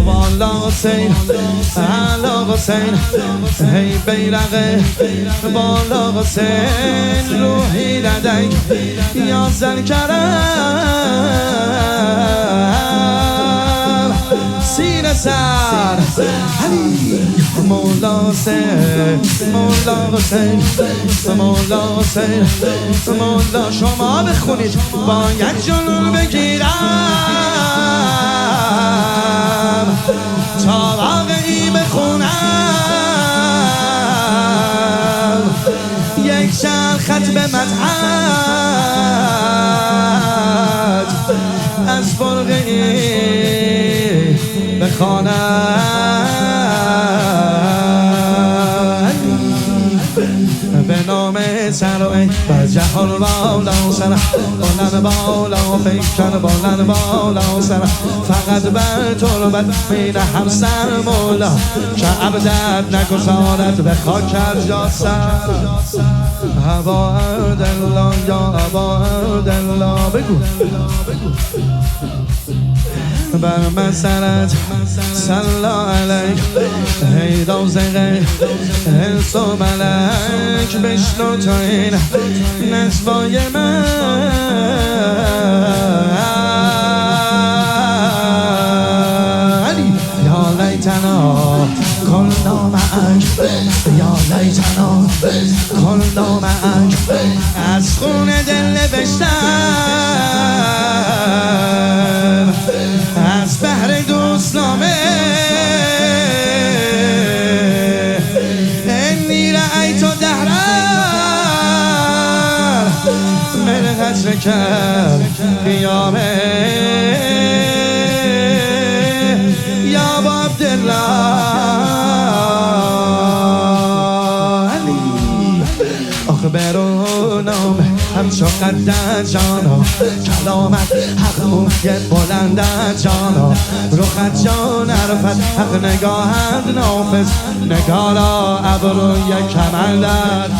والا حسین علا حسین هی بیرقه بالا حسین روحی ندک یا زن کرم سینه سر علی مولا حسین مولا حسین مولا حسین مولا شما بخونید باید جلو بگیرم تا واقعی بخونم یک چند خط به مدحت از فرقی بخوانم به نام سرای و جهان بالا سر بلند بالا فکر بلند بالا سر فقط بر تربت میره هم سر مولا که عبدت نگذارد به خاک از جا سر هوا اردالله یا هوا اردالله بگو بر مسرت صلا علیک هی دوزقه انس و ملک بشنو تا این نسبای من یا لیتنا کلنا معک یا لیتنا کلنا معک از خون دل نوشتم از بحر دوستنامه انی رأیت دهرا من قصرک قیامه یا ابا عبدالله اخبرونم همچو قدر جانا کلامت حق مویت بلندت جانا رخت جان عرفت حق نگاهت نافذ نگارا ابروی کمندت